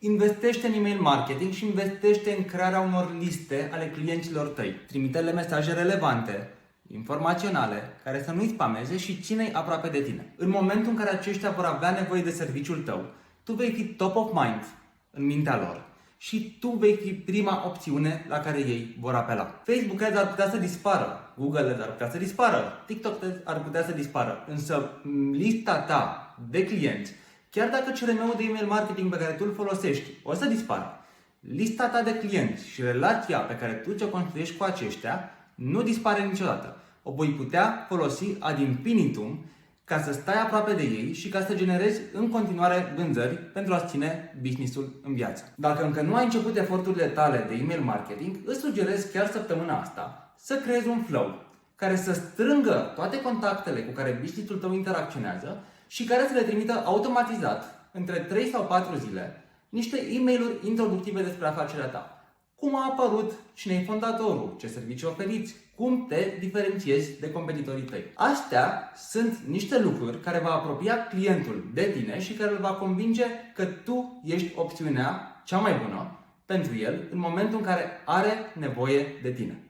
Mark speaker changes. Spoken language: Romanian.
Speaker 1: Investește în email marketing și investește în crearea unor liste ale clienților tăi. Trimite-le mesaje relevante, informaționale, care să nu-i spameze și ține-i aproape de tine. În momentul în care aceștia vor avea nevoie de serviciul tău, tu vei fi top of mind în mintea lor și tu vei fi prima opțiune la care ei vor apela. Facebook Ads ar putea să dispară, Google Ads ar putea să dispară, TikTok Ads ar putea să dispară, însă lista ta de clienți, chiar dacă CRM-ul de email marketing pe care tu îl folosești o să dispară, lista ta de clienți și relația pe care tu ți-o construiești cu aceștia nu dispare niciodată. O voi putea folosi ad infinitum ca să stai aproape de ei și ca să generezi în continuare vânzări pentru a-ți ține business-ul în viață. Dacă încă nu ai început eforturile tale de email marketing, îți sugerez chiar săptămâna asta să creezi un flow care să strângă toate contactele cu care business-ul tău interacționează și care să le trimită automatizat, între 3 sau 4 zile, niște e-mail-uri introductive despre afacerea ta. Cum a apărut, cine e fondatorul, ce servicii oferiți, cum te diferențiezi de competitorii tăi. Astea sunt niște lucruri care va apropia clientul de tine și care îl va convinge că tu ești opțiunea cea mai bună pentru el în momentul în care are nevoie de tine.